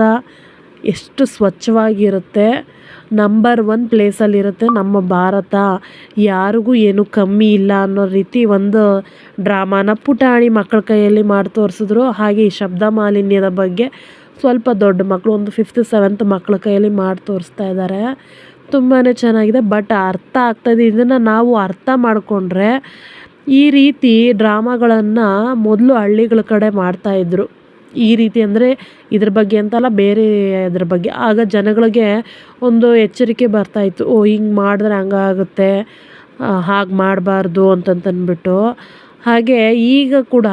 ಎಷ್ಟು ಸ್ವಚ್ಛವಾಗಿರುತ್ತೆ, ನಂಬರ್ 1 ಪ್ಲೇಸಲ್ಲಿರುತ್ತೆ ನಮ್ಮ ಭಾರತ, ಯಾರಿಗೂ ಏನೂ ಕಮ್ಮಿ ಇಲ್ಲ ಅನ್ನೋ ರೀತಿ ಒಂದು ಡ್ರಾಮಾನ ಪುಟಾಣಿ ಮಕ್ಕಳ ಕೈಯಲ್ಲಿ ಮಾಡಿ ತೋರಿಸಿದ್ರು. ಹಾಗೆ ಈ ಶಬ್ದ ಮಾಲಿನ್ಯದ ಬಗ್ಗೆ ಸ್ವಲ್ಪ ದೊಡ್ಡ ಮಕ್ಕಳು, ಒಂದು 5th 7th ಮಕ್ಕಳ ಕೈಯಲ್ಲಿ ಮಾಡಿ ತೋರಿಸ್ತಾ ಇದ್ದಾರೆ. ತುಂಬಾ ಚೆನ್ನಾಗಿದೆ. ಬಟ್ ಅರ್ಥ ಆಗ್ತಾಯಿದೆ. ಇದನ್ನು ನಾವು ಅರ್ಥ ಮಾಡಿಕೊಂಡ್ರೆ ಈ ರೀತಿ ಡ್ರಾಮಾಗಳನ್ನು ಮೊದಲು ಹಳ್ಳಿಗಳ ಕಡೆ ಮಾಡ್ತಾಯಿದ್ರು. ಈ ರೀತಿ ಅಂದರೆ ಇದ್ರ ಬಗ್ಗೆ ಅಂತಲ್ಲ, ಬೇರೆ ಇದ್ರ ಬಗ್ಗೆ. ಆಗ ಜನಗಳಿಗೆ ಒಂದು ಎಚ್ಚರಿಕೆ ಬರ್ತಾಯಿತ್ತು, ಓ ಹಿಂಗೆ ಮಾಡಿದ್ರೆ ಹಂಗಾಗುತ್ತೆ, ಹಾಗೆ ಮಾಡಬಾರ್ದು ಅಂತಂತಂದ್ಬಿಟ್ಟು. ಹಾಗೆ ಈಗ ಕೂಡ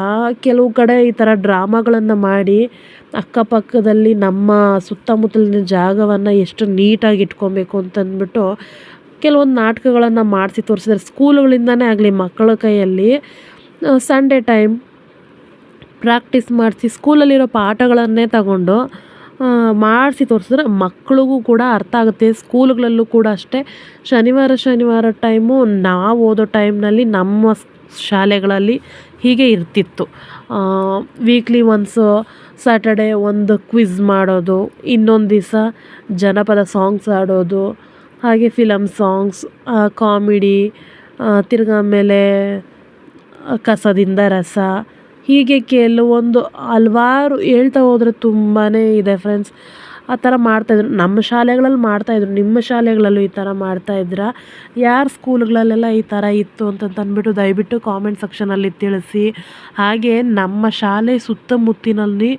ಕೆಲವು ಕಡೆ ಈ ಥರ ಡ್ರಾಮಾಗಳನ್ನು ಮಾಡಿ ಅಕ್ಕಪಕ್ಕದಲ್ಲಿ ನಮ್ಮ ಸುತ್ತಮುತ್ತಲಿನ ಜಾಗವನ್ನು ಎಷ್ಟು ನೀಟಾಗಿ ಇಟ್ಕೊಬೇಕು ಅಂತಂದ್ಬಿಟ್ಟು ಕೆಲವೊಂದು ನಾಟಕಗಳನ್ನು ಮಾಡಿಸಿ ತೋರಿಸಿದ್ದಾರೆ. ಸ್ಕೂಲುಗಳಿಂದನೇ ಆಗಲಿ ಮಕ್ಕಳ ಕೈಯಲ್ಲಿ ಸಂಡೇ ಟೈಮ್ ಪ್ರಾಕ್ಟೀಸ್ ಮಾಡಿಸಿ ಸ್ಕೂಲಲ್ಲಿರೋ ಪಾಠಗಳನ್ನೇ ತಗೊಂಡು ಮಾಡಿಸಿ ತೋರಿಸಿದ್ರೆ ಮಕ್ಳಿಗೂ ಕೂಡ ಅರ್ಥ ಆಗುತ್ತೆ. ಸ್ಕೂಲುಗಳಲ್ಲೂ ಕೂಡ ಅಷ್ಟೇ ಶನಿವಾರ ಟೈಮು ನಾವು ಓದೋ ಟೈಮ್ನಲ್ಲಿ ನಮ್ಮ ಶಾಲೆಗಳಲ್ಲಿ ಹೀಗೆ ಇರ್ತಿತ್ತು. ವೀಕ್ಲಿ ಒನ್ಸು ಸ್ಯಾಟರ್ಡೇ ಒಂದು ಕ್ವಿಝ್ ಮಾಡೋದು, ಇನ್ನೊಂದು ದಿವಸ ಜನಪದ ಸಾಂಗ್ಸ್ ಆಡೋದು, ಹಾಗೆ ಫಿಲಮ್ ಸಾಂಗ್ಸ್, ಕಾಮಿಡಿ, ತಿರ್ಗಿ ಆಮೇಲೆ ಕಸದಿಂದ ರಸ, ಹೀಗೆ ಕೆಲವೊಂದು ಹಲ್ವಾರು ಹೇಳ್ತಾ ಹೋದರೆ ತುಂಬಾ ಇದೆ ಫ್ರೆಂಡ್ಸ್. ಆ ಥರ ಮಾಡ್ತಾಯಿದ್ರು. ನಮ್ಮ ಶಾಲೆಗಳಲ್ಲಿ ಮಾಡ್ತಾಯಿದ್ರು. ನಿಮ್ಮ ಶಾಲೆಗಳಲ್ಲೂ ಈ ಥರ ಮಾಡ್ತಾಯಿದ್ರಾ? ಯಾರ ಸ್ಕೂಲ್ಗಳಲ್ಲೆಲ್ಲ ಈ ಥರ ಇತ್ತು ಅಂತಂದ್ಬಿಟ್ಟು ದಯವಿಟ್ಟು ಕಾಮೆಂಟ್ ಸೆಕ್ಷನಲ್ಲಿ ತಿಳಿಸಿ. ಹಾಗೆ ನಮ್ಮ ಶಾಲೆ ಸುತ್ತಮುತ್ತಿನಲ್ಲಿ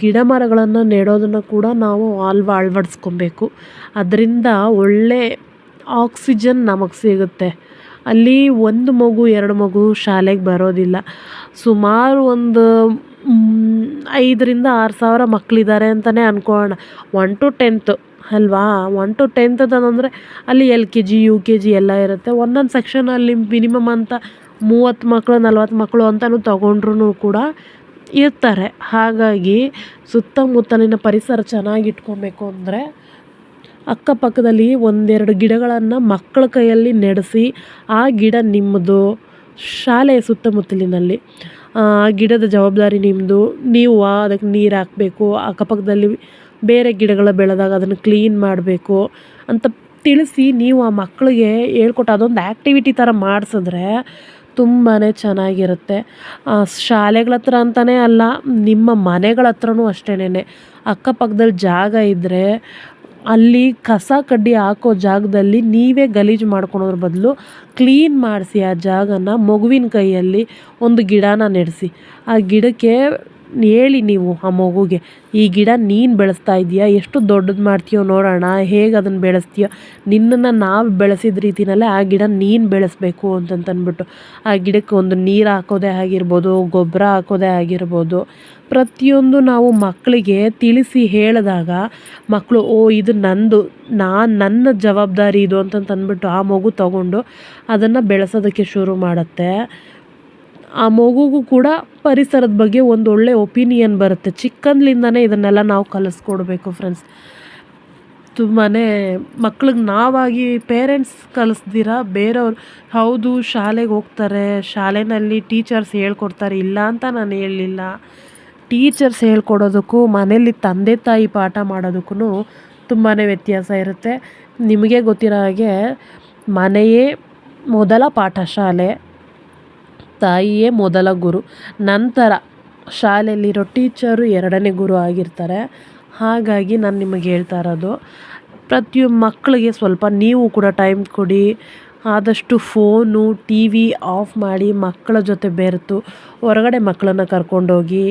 ಗಿಡ ಮರಗಳನ್ನು ನೆಡೋದನ್ನು ಕೂಡ ನಾವು ಅಳವಡಿಸ್ಕೊಬೇಕು. ಅದರಿಂದ ಒಳ್ಳೆ ಆಕ್ಸಿಜನ್ ನಮಗೆ ಸಿಗುತ್ತೆ. ಅಲ್ಲಿ 1 ಮಗು 2 ಮಗು ಶಾಲೆಗೆ ಬರೋದಿಲ್ಲ. ಸುಮಾರು ಒಂದು 5,000 6 ಸಾವಿರ ಮಕ್ಕಳಿದ್ದಾರೆ ಅಂತಲೇ ಅಂದ್ಕೊಳ್ಳೋಣ. 1 to 10th ಅಲ್ವಾ? 1 to 10th ಅಂತಂದರೆ ಅಲ್ಲಿ LKG UKG ಎಲ್ಲ ಇರುತ್ತೆ. ಒಂದೊಂದು ಸೆಕ್ಷನಲ್ಲಿ ಮಿನಿಮಮ್ ಅಂತ 30 ಮಕ್ಕಳು 40 ಮಕ್ಕಳು ಅಂತಲೂ ತಗೊಂಡ್ರೂ ಕೂಡ ಇರ್ತಾರೆ. ಹಾಗಾಗಿ ಸುತ್ತಮುತ್ತಲಿನ ಪರಿಸರ ಚೆನ್ನಾಗಿಟ್ಕೊಬೇಕು ಅಂದರೆ ಅಕ್ಕಪಕ್ಕದಲ್ಲಿ 1-2 ಗಿಡಗಳನ್ನು ಮಕ್ಕಳ ಕೈಯಲ್ಲಿ ನೆಡೆಸಿ, ಆ ಗಿಡ ನಿಮ್ಮದು, ಶಾಲೆಯ ಸುತ್ತಮುತ್ತಲಿನಲ್ಲಿ ಆ ಗಿಡದ ಜವಾಬ್ದಾರಿ ನಿಮ್ಮದು, ನೀವು ಅದಕ್ಕೆ ನೀರು ಹಾಕಬೇಕು, ಅಕ್ಕಪಕ್ಕದಲ್ಲಿ ಬೇರೆ ಗಿಡಗಳು ಬೆಳೆದಾಗ ಅದನ್ನು ಕ್ಲೀನ್ ಮಾಡಬೇಕು ಅಂತ ತಿಳಿಸಿ ನೀವು ಆ ಮಕ್ಕಳಿಗೆ ಹೇಳ್ಕೊಟ್ಟು ಅದೊಂದು ಆ್ಯಕ್ಟಿವಿಟಿ ಥರ ಮಾಡಿಸಿದ್ರೆ ತುಂಬಾ ಚೆನ್ನಾಗಿರುತ್ತೆ. ಶಾಲೆಗಳ ಹತ್ರ ಅಂತಲೇ ಅಲ್ಲ, ನಿಮ್ಮ ಮನೆಗಳ ಹತ್ರನೂ ಅಷ್ಟೇನೆ. ಅಕ್ಕಪಕ್ಕದಲ್ಲಿ ಜಾಗ ಇದ್ದರೆ ಅಲ್ಲಿ ಕಸ ಕಡ್ಡಿ ಹಾಕೋ ಜಾಗದಲ್ಲಿ ನೀವೇ ಗಲೀಜು ಮಾಡ್ಕೊಳೋದ್ರ ಬದಲು ಕ್ಲೀನ್ ಮಾಡಿಸಿ ಆ ಜಾಗನ. ಮಗುವಿನ ಕೈಯಲ್ಲಿ ಒಂದು ಗಿಡನ ನೆಡೆಸಿ, ಆ ಗಿಡಕ್ಕೆ ಹೇಳಿ ನೀವು ಆ ಮಗುಗೆ, ಈ ಗಿಡ ನೀನು ಬೆಳೆಸ್ತಾ ಇದೀಯಾ, ಎಷ್ಟು ದೊಡ್ಡದು ಮಾಡ್ತೀಯೋ ನೋಡೋಣ, ಹೇಗೆ ಅದನ್ನು ಬೆಳೆಸ್ತೀಯೋ, ನಿನ್ನನ್ನು ನಾವು ಬೆಳೆಸಿದ ರೀತಿಯಲ್ಲೇ ಆ ಗಿಡ ನೀನು ಬೆಳೆಸಬೇಕು ಅಂತಂತಂದ್ಬಿಟ್ಟು ಆ ಗಿಡಕ್ಕೆ ಒಂದು ನೀರು ಹಾಕೋದೇ ಆಗಿರ್ಬೋದು, ಗೊಬ್ಬರ ಹಾಕೋದೇ ಆಗಿರ್ಬೋದು, ಪ್ರತಿಯೊಂದು ನಾವು ಮಕ್ಕಳಿಗೆ ತಿಳಿಸಿ ಹೇಳಿದಾಗ ಮಕ್ಕಳು ಓ ಇದು ನಂದು, ನನ್ನ ಜವಾಬ್ದಾರಿ ಇದು ಅಂತಂತಂದ್ಬಿಟ್ಟು ಆ ಮಗು ತಗೊಂಡು ಅದನ್ನು ಬೆಳೆಸೋದಕ್ಕೆ ಶುರು ಮಾಡುತ್ತೆ. ಆ ಮಗುಗೂ ಕೂಡ ಪರಿಸರದ ಬಗ್ಗೆ ಒಂದು ಒಳ್ಳೆ ಒಪಿನಿಯನ್ ಬರುತ್ತೆ. ಚಿಕ್ಕಂದ್ಲಿಂದನೇ ಇದನ್ನೆಲ್ಲ ನಾವು ಕಲಿಸ್ಕೊಡ್ಬೇಕು ಫ್ರೆಂಡ್ಸ್. ತುಂಬಾ ಮಕ್ಳಿಗೆ ನಾವಾಗಿ ಪೇರೆಂಟ್ಸ್ ಕಲಿಸ್ದಿರ ಬೇರೆಯವ್ರು, ಹೌದು ಶಾಲೆಗೆ ಹೋಗ್ತಾರೆ, ಶಾಲೆಯಲ್ಲಿ ಟೀಚರ್ಸ್ ಹೇಳ್ಕೊಡ್ತಾರೆ, ಇಲ್ಲ ಅಂತ ನಾನು ಹೇಳಲಿಲ್ಲ. ಟೀಚರ್ಸ್ ಹೇಳ್ಕೊಡೋದಕ್ಕೂ ಮನೇಲಿ ತಂದೆ ತಾಯಿ ಪಾಠ ಮಾಡೋದಕ್ಕೂ ತುಂಬಾ ವ್ಯತ್ಯಾಸ ಇರುತ್ತೆ. ನಿಮಗೆ ಗೊತ್ತಿರೋ ಹಾಗೆ ಮನೆಯೇ ಮೊದಲ ಪಾಠಶಾಲೆ, ತಾಯಿಯೇ ಮೊದಲ ಗುರು, ನಂತರ ಶಾಲೆಯಲ್ಲಿರೋ ಟೀಚರು ಎರಡನೇ ಗುರು ಆಗಿರ್ತಾರೆ. ಹಾಗಾಗಿ ನಾನು ನಿಮಗೆ ಹೇಳ್ತಾ ಇರೋದು, ಪ್ರತಿಯೊಂದು ಮಕ್ಕಳಿಗೆ ಸ್ವಲ್ಪ ನೀವು ಕೂಡ ಟೈಮ್ ಕೊಡಿ. ಆದಷ್ಟು ಫೋನು ಟಿ ವಿ ಆಫ್ ಮಾಡಿ ಮಕ್ಕಳ ಜೊತೆ ಬೆರೆತು ಹೊರಗಡೆ ಮಕ್ಕಳನ್ನು ಕರ್ಕೊಂಡೋಗಿ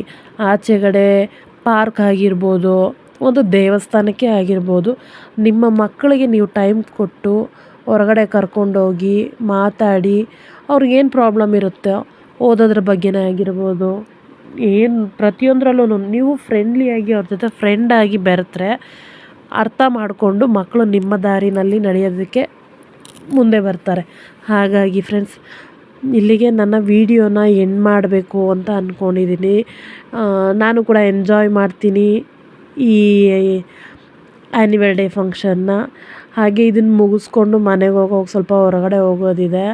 ಆಚೆಗಡೆ ಪಾರ್ಕ್ ಆಗಿರ್ಬೋದು, ಒಂದು ದೇವಸ್ಥಾನಕ್ಕೆ ಆಗಿರ್ಬೋದು, ನಿಮ್ಮ ಮಕ್ಕಳಿಗೆ ನೀವು ಟೈಮ್ ಕೊಟ್ಟು ಹೊರಗಡೆ ಕರ್ಕೊಂಡೋಗಿ ಮಾತಾಡಿ, ಅವ್ರಿಗೇನು ಪ್ರಾಬ್ಲಮ್ ಇರುತ್ತೋ ಓದೋದ್ರ ಬಗ್ಗೆನೇ ಆಗಿರ್ಬೋದು, ಏನು ಪ್ರತಿಯೊಂದರಲ್ಲೂ ನೀವು ಫ್ರೆಂಡ್ಲಿಯಾಗಿ ಅವ್ರ ಜೊತೆ ಫ್ರೆಂಡಾಗಿ ಬೆರೆತರೆ ಅರ್ಥ ಮಾಡಿಕೊಂಡು ಮಕ್ಕಳು ನಿಮ್ಮ ದಾರಿನಲ್ಲಿ ನಡೆಯೋದಕ್ಕೆ ಮುಂದೆ ಬರ್ತಾರೆ. ಹಾಗಾಗಿ ಫ್ರೆಂಡ್ಸ್, ಇಲ್ಲಿಗೆ ನನ್ನ ವೀಡಿಯೋನ ಎಂಡ್ ಮಾಡಬೇಕು ಅಂತ ಅಂದ್ಕೊಂಡಿದ್ದೀನಿ. ನಾನು ಕೂಡ ಎಂಜಾಯ್ ಮಾಡ್ತೀನಿ ಈ ಆ್ಯನಿವಲ್ ಡೇ ಫಂಕ್ಷನ್ನ. ಹಾಗೆ ಇದನ್ನು ಮುಗಿಸ್ಕೊಂಡು ಮನೆಗೆ ಹೋಗೋಕೆ ಸ್ವಲ್ಪ ಹೊರಗಡೆ ಹೋಗೋದಿದೆ.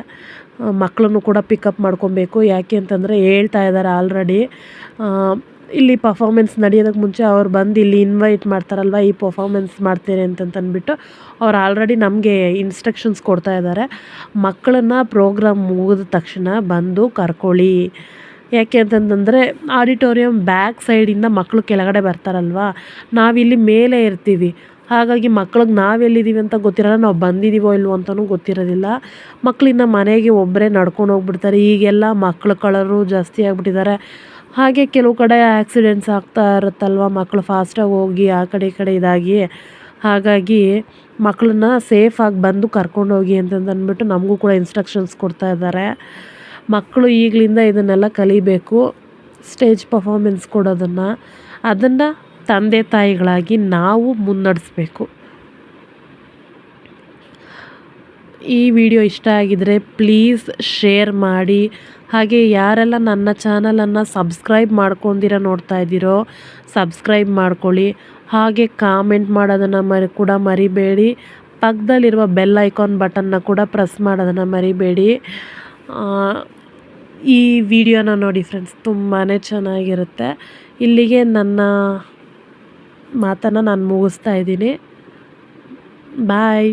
ಮಕ್ಕಳನ್ನು ಕೂಡ ಪಿಕಪ್ ಮಾಡ್ಕೊಬೇಕು. ಯಾಕೆ ಅಂತಂದರೆ ಹೇಳ್ತಾ ಇದ್ದಾರೆ ಆಲ್ರೆಡಿ, ಇಲ್ಲಿ ಪರ್ಫಾಮೆನ್ಸ್ ನಡೆಯೋದಕ್ಕೆ ಮುಂಚೆ ಅವ್ರು ಬಂದು ಇಲ್ಲಿ ಇನ್ವೈಟ್ ಮಾಡ್ತಾರಲ್ವ, ಈ ಪರ್ಫಾಮೆನ್ಸ್ ಮಾಡ್ತೀರಿ ಅಂತಂತಂದ್ಬಿಟ್ಟು ಅವ್ರು ಆಲ್ರೆಡಿ ನಮಗೆ ಇನ್ಸ್ಟ್ರಕ್ಷನ್ಸ್ ಕೊಡ್ತಾ ಇದ್ದಾರೆ. ಮಕ್ಕಳನ್ನು ಪ್ರೋಗ್ರಾಮ್ ಮುಗಿದ ತಕ್ಷಣ ಬಂದು ಕರ್ಕೊಳ್ಳಿ. ಯಾಕೆ ಅಂತಂತಂದರೆ ಆಡಿಟೋರಿಯಂ ಬ್ಯಾಕ್ ಸೈಡಿಂದ ಮಕ್ಕಳು ಕೆಳಗಡೆ ಬರ್ತಾರಲ್ವ, ನಾವಿಲ್ಲಿ ಮೇಲೆ ಇರ್ತೀವಿ. ಹಾಗಾಗಿ ಮಕ್ಳಿಗೆ ನಾವೆಲ್ಲಿದ್ದೀವಿ ಅಂತ ಗೊತ್ತಿರಲ್ಲ, ನಾವು ಬಂದಿದ್ದೀವೋ ಇಲ್ವೋ ಅಂತಲೂ ಗೊತ್ತಿರೋದಿಲ್ಲ. ಮಕ್ಕಳಿನ್ನ ಮನೆಗೆ ಒಬ್ಬರೇ ನಡ್ಕೊಂಡು ಹೋಗ್ಬಿಡ್ತಾರೆ. ಈಗೆಲ್ಲ ಮಕ್ಳು ಕಳ್ಳರು ಜಾಸ್ತಿ ಆಗಿಬಿಟ್ಟಿದ್ದಾರೆ. ಹಾಗೆ ಕೆಲವು ಕಡೆ ಆ್ಯಕ್ಸಿಡೆಂಟ್ಸ್ ಆಗ್ತಾ ಇರುತ್ತಲ್ವ, ಮಕ್ಕಳು ಫಾಸ್ಟಾಗಿ ಹೋಗಿ ಆ ಕಡೆ ಈ ಕಡೆ ಇದಾಗಿ. ಹಾಗಾಗಿ ಮಕ್ಕಳನ್ನ ಸೇಫಾಗಿ ಬಂದು ಕರ್ಕೊಂಡೋಗಿ ಅಂತಂದ್ಬಿಟ್ಟು ನಮಗೂ ಕೂಡ ಇನ್ಸ್ಟ್ರಕ್ಷನ್ಸ್ ಕೊಡ್ತಾ ಇದ್ದಾರೆ. ಮಕ್ಕಳು ಈಗಲಿಂದ ಇದನ್ನೆಲ್ಲ ಕಲಿಬೇಕು, ಸ್ಟೇಜ್ ಪರ್ಫಾಮೆನ್ಸ್ ಕೊಡೋದನ್ನು. ಅದನ್ನು ತಂದೆ ತಾಯಿಗಳಾಗಿ ನಾವು ಮುನ್ನಡೆಸ್ಬೇಕು. ಈ ವಿಡಿಯೋ ಇಷ್ಟ ಆಗಿದರೆ ಪ್ಲೀಸ್ ಶೇರ್ ಮಾಡಿ. ಹಾಗೆ ಯಾರೆಲ್ಲ ನನ್ನ ಚಾನಲನ್ನು ಸಬ್ಸ್ಕ್ರೈಬ್ ಮಾಡ್ಕೊಂಡಿರೋ ನೋಡ್ತಾ ಇದ್ದೀರೋ ಸಬ್ಸ್ಕ್ರೈಬ್ ಮಾಡ್ಕೊಳ್ಳಿ. ಹಾಗೆ ಕಾಮೆಂಟ್ ಮಾಡೋದನ್ನು ಕೂಡ ಮರಿಬೇಡಿ. ಪಕ್ಕದಲ್ಲಿರುವ ಬೆಲ್ ಐಕಾನ್ ಬಟನ್ನ ಕೂಡ ಪ್ರೆಸ್ ಮಾಡೋದನ್ನು ಮರಿಬೇಡಿ. ಈ ವಿಡಿಯೋನ ನೋಡಿ ಫ್ರೆಂಡ್ಸ್, ತುಂಬಾ ಚೆನ್ನಾಗಿರುತ್ತೆ. ಇಲ್ಲಿಗೆ ನನ್ನ ಮಾತನ್ನು ನಾನು ಮುಗಿಸ್ತಾ ಇದ್ದೀನಿ. ಬಾಯ್.